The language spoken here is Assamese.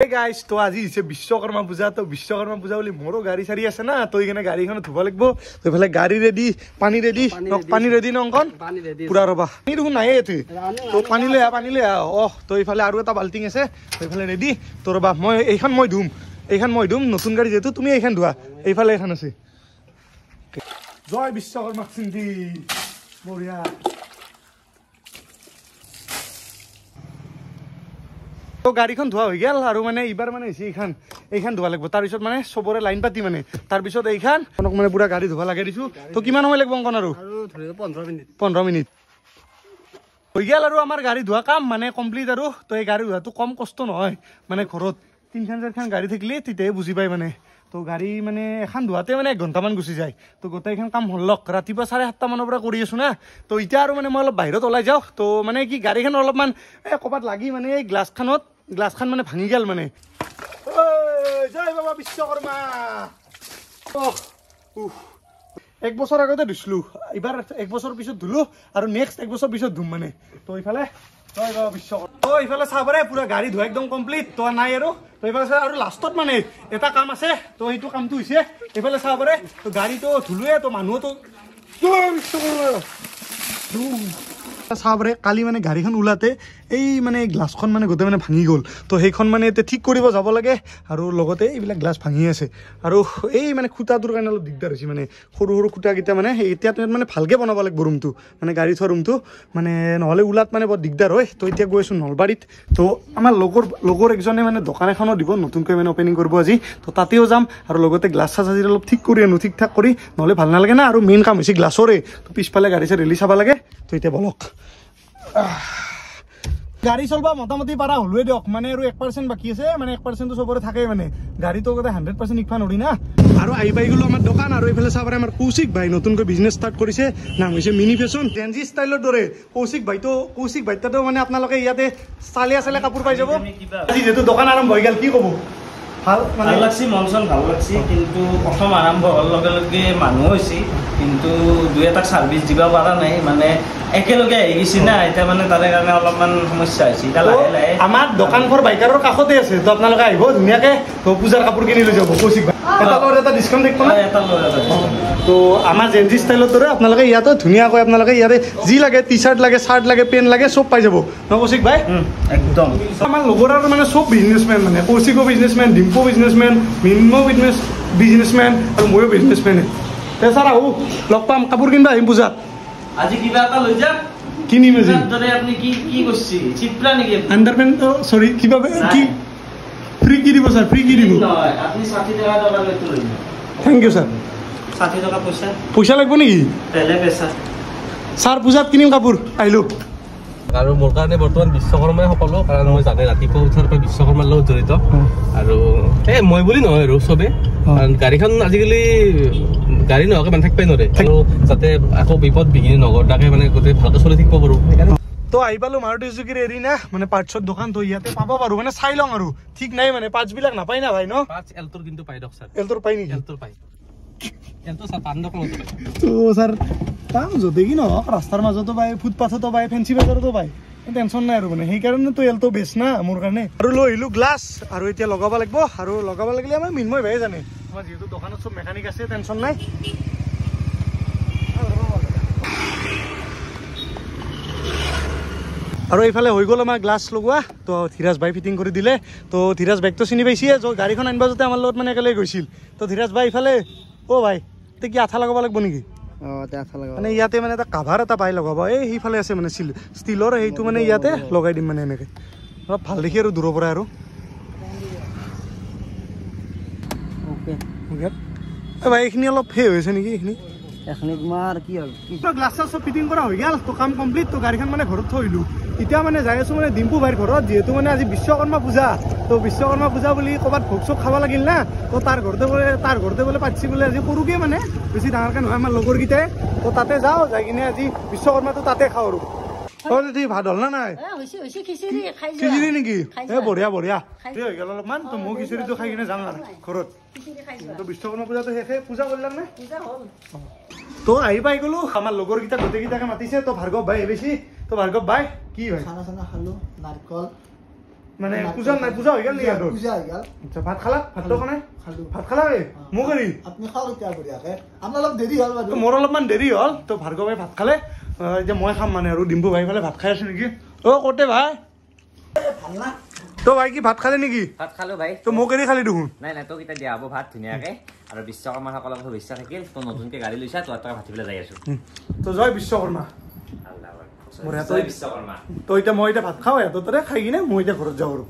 Hey guys, तो आज इसे विश्वकर्मा पूजा तो विश्वकर्मा पूजा बोली मोरो गाड़ी सारी আছে না তো এখানে গাড়ীখন ধুব লাগিব তো এফালে গাড়ী রেডি পানী রেডি ন অংকন পুরা ৰবা পানী দেখোন নাই এতে তো পানী লৈ আ তো এফালে আৰু এটা বাল্টিং আছে তো এফালে ৰেডি তো ৰবা এইখন মই ধুম নতুন গাড়ী যেটো তুমি এইখন ধুৱা এইফালে এখন আছে জয় বিশ্বকৰ্মা সিন্ধি বঢ়িয়া তো গাড়ীখন ধোৱা হৈ গেল আৰু মানে ইবাৰ মানে এইখান ধোৱা লাগিব তাৰ পিছত মানে সবৰে লাইন পাতি মানে তাৰ পিছত এইখান কোনক মানে পুৰা গাড়ী ধোৱা লাগে দিছো তো কিমান সময় লাগিব অংকন আৰু ধৰিব 15 মিনিট হৈ গেল আৰু আমাৰ গাড়ী ধোৱা কাম মানে কমপ্লিট আৰু তো এই গাড়ী ধোৱাটো কম কষ্ট নহয় মানে ঘৰত 3-4খান গাড়ী থাকিলে তিতেই বুজি পায় মানে তো গাড়ী মানে এখন ধোৱাতে মানে 1 ঘণ্টামান গুচি যায় তো গোটেইখন কাম হলক ৰাতিপুৱা 7:30 মানৰ পৰা কৰি আছো না তো এতিয়া আৰু মানে মই অলপ বাহিৰত ওলাই যাওঁ তো মানে কি গাড়ীখন অলপমান কবাত লাগি মানে এই গ্লাছখান মানে ভাঙি গেল মানে জয় বাবা বিশ্বকৰ্মা এক বছৰ আগতে ধুইছিলো এবাৰ এক বছৰ পিছত ধুলো আৰু নেক্সট এক বছৰ পিছত ধুম মানে তো ইফালে জয় বাবা বিশ্বকৰ্মা তো ইফালে চাবৰে পুৰা গাড়ী ধোৱা একদম কমপ্লিট তো নাই আৰু তো ইফালে আৰু লাষ্টত মানে এটা কাম আছে তো এইটো কামটো হৈছে ইফালে চাবৰে তো গাড়ীটো ধুলোৱে তো মানুহটো জয় বিশ্বকৰ্মা চাবৰে কালি মানে গাড়ীখন ওলাতে এই মানে গ্লাছখন মানে গোটেই মানে ভাঙি গ'ল তো সেইখন মানে এতিয়া ঠিক কৰিব যাব লাগে আৰু লগতে এইবিলাক গ্লাছ ভাঙি আছে আৰু এই মানে খুঁটাটোৰ কাৰণে অলপ দিগদাৰ হৈছে মানে সৰু খুঁটাকেইটা মানে এতিয়া মানে ভালকৈ বনাব লাগিব ৰুমটো মানে গাড়ী থোৱা ৰুমটো মানে নহ'লে ওলাত মানে বৰ দিগদাৰ হয় তো এতিয়া গৈ আছোঁ নলবাৰীত তো আমাৰ লগৰ একজনে মানে দোকান এখনো দিব নতুনকৈ মানে অপেনিং কৰিব আজি তো তাতেও যাম আৰু লগতে গ্লাছ চাছ আজি অলপ ঠিক কৰি আনো ঠিক ঠাক কৰি নহ'লে ভাল নালাগে না আৰু মেইন কাম হৈছে গ্লাছৰে তো পিছফালে গাড়ী ৰেলি চাব লাগে তো এতিয়া বলক গাড়ী চলবা মোটামুটি পাৰা হলোৱে দিয়ক মানে আৰু 1% বাকী আছে মানে 1% চবৰে থাকে মানে গাড়ীটো গোটেই 100% ইকফা নৰি না আৰু আহি পাই গলো আমাৰ দোকান আৰু এইফালে চাবৰে আমাৰ কৌশিক ভাই নতুনকৈ বিজনেছ ষ্টাৰ্ট কৰিছে নাম হৈছে মিনি ফেশ্বন জেনজি ষ্টাইলৰ দৰে কৌশিক ভাইটো মানে আপোনালোকে ইয়াতে চালে কাপোৰ পাই যাব আজি যেটো দোকান আৰম্ভ হৈ গেল কি ক'ব ভাল লাগছি মনচন ভাল লাগছি কিন্তু প্ৰথম আৰম্ভ হোৱাৰ লগে লগে মানুহ হৈছে কিন্তু দুই এটা সাৰ্ভিস দিবা পাৰা নাই মানে একেলগে আহি গৈছে না এটা মানে তাৰে কাৰণে অলপমান সমস্যা হৈছে এটা লাহে আমাৰ দোকানখন বাইকাৰৰ কাষতে আছে তো আপোনালোকে আহিব ধুনীয়াকে তো পূজাৰ কাপোৰ কিনি লৈ যাব কৌশিক ভাই এটা ডিসকাউন্ট দেখব না তো আমাৰ জেনজি ষ্টাইলৰ দৰে আপোনালোকে ইয়াতে ধুনীয়াকৈ আপোনালোকে ইয়াতে যি লাগে টি-শাৰ্ট লাগে শাৰ্ট লাগে পেন লাগে সব পাই যাব ন কৌশিক ভাই একদম আমাৰ লগৰ আৰু মানে সব বিজনেসম্যান মানে কৌশিকো বিজনেসম্যান ডিম্পু বিজনেসম্যান মিনমো বিজনেসম্যান আৰু ময়ো বিজনেসম্যান তে স্যাৰ আহো লগ পাম কাপোৰ কিনবা আহিম পূজাত আজি কিবা এটা লৈ যা কিনিম আজি দৰে আপুনি কি কৰিছি চিপৰা নেকি আন্ডাৰপেন্ট সৰি কিবা কি ফ্রি কি দিব স্যার ফ্রি কি দিব নহয় আপুনি 60 টাকা দোকান লৈ লৈ থ্যাংক ইউ স্যার 60 টাকা পয়সা লাগব নেকি তেলে পয়সা স্যার পূজাত কিনিম কাপোৰ আহিলো আৰু মোৰ কাৰণে বৰ্তমান বিশ্বকৰ্মাই সকলো কাৰণ মই জানে ৰাতিপুৱা উঠাৰ পৰা বিশ্বকৰ্মাৰ লগত জড়িত আৰু মই বুলি নহয় আৰু চবে কাৰণ গাড়ীখন আজিকালি গাড়ী নহকে বান্ধি থাকিবই নোৱাৰে আৰু যাতে আকৌ বিপদ বিঘিনি নঘটাকে মানে গোটেই ভালকৈ চলি থাকিব পাৰো তো আহি পালো মাৰুতি সুজুকিৰ এৰিনা মানে পাৰ্টছৰ দোকান তো ইয়াতে পাব পাৰো মানে চাই লওঁ আৰু ঠিক নাই মানে পাৰ্টছ বিলাক নাপাই না ভাই ন পাৰ্টছ এলটোৰ কিন্তু পাই দক স্যাৰ এলটোৰ পাই নেকি এলটোৰ পাই এলটো স্যাৰ পাণ্ডক লতো তো স্যাৰ কাম যদি কি নহওক ৰাস্তাৰ মাজতো পাই ফুটপাথতো পাই ফেন্সি বাজাৰতো পাই টেনশন নাই আৰু মানে সেইকাৰণে তো এলটো বেছ না মোৰ কাৰণে আৰু লৈ আহিলো গ্লাছ আৰু এতিয়া লগাব লাগিব আৰু লগাব লাগিলে আমাৰ মিনময় ভাই জানে আমাৰ যিহেতু দোকানত সব মেকানিক আছে টেনশন নাই আৰু এইফালে হৈ গ'ল আমাৰ গ্লাছ লগোৱা তো ধীৰাজ ভাই ফিটিং কৰি দিলে তো ধীৰাজ বাইকটো চিনি পাইছে গাড়ীখন আনিব যাতে আমাৰ লগত মানে একেলগে গৈছিল তো ধীৰাজ ভাই ইফালে ভাই তে কি আঠা লগাব লাগিব নেকি মানে ইয়াতে মানে এটা কাভাৰ এটা পাই লগাব এই সেইফালে আছে মানে ষ্টিলৰ সেইটো মানে ইয়াতে লগাই দিম মানে এনেকে অলপ ভাল দেখি আৰু দূৰৰ পৰা আৰু ভাই এইখিনি অলপ হৈছে নেকি এইখিনি গ্লাছ চব ফিটিং কৰা হৈ গেল তো কাম কমপ্লিট তো গাড়ীখন মানে ঘৰত থৈলো এতিয়া মানে যাই আছো মানে ডিম্পু ভাইৰ ঘৰত যিহেতু মানে আজি বিশ্বকৰ্মা পূজা তো বিশ্বকৰ্মা পূজা বুলি ক'ৰবাত ভোগ চোগ খাব লাগিল না তো তাৰ ঘৰতে বোলে পাতিছি বোলে আজি সৰুকে মানে বেছি ডাঙৰকে নহয় আমাৰ লগৰকেইটাই তো তাতে যাওঁ যাই কিনে আজি বিশ্বকৰ্মাটো তাতে খাওঁ আৰু ভাত হ'ল না নাই খিচিৰি নেকি বঢ়িয়া হৈ গেল অলপমান তো মই খিচিৰিটো খাই কিনে যাম আৰু ঘৰত তো বিশ্বকৰ্মা পূজাটো শেষে পূজা কৰিলাম নে তো আহি পাই গলো আমাৰ লগৰকেইটা গোটেইকেইটাকে মাতিছে তো ভাৰ্গৱ ভাই বেছি তো ভাৰ্গৱ ভাই কি ভাই খানা খালো নাৰিকল মানে পূজা নাই পূজা হৈ গেল নি আৰু পূজা হৈ গেল আচ্ছা ভাত খালা ভাতটো খানে খালো ভাত খালা ৰে মোক হেৰি আপুনি খাওক এতিয়া বঢ়িয়াকে আপোনাৰ অলপ দেৰি হ'ল বাৰু মোৰ অলপমান দেৰি হ'ল তো ভাৰ্গৱ ভাই ভাত খালে এতিয়া মই খাম মানে আৰু ডিম্পু ভাই ফালে ভাত খাই আছো নেকি অ কতে ভাই ভাল না তো ভাই কি ভাত খালে নেকি ভাত খালো ভাই তো মোক এৰি খালি দেখোন নাই নাই তোক এতিয়া দিয়া হ'ব ভাত ধুনীয়াকে আৰু বিশ্বকৰ্মাসকলক শুভেচ্ছা থাকিল তো নতুনকে গাড়ী লৈছা তো তই ভাতিবলৈ যাই আছো তো জয় বিশ্বকৰ্মা আল্লাহ মোৰ জয় বিশ্বকৰ্মা তো এতিয়া মই এতিয়া ভাত খাওঁ এত তৰে খাই কিনে মই এতিয়া ঘৰত যাওঁ আৰু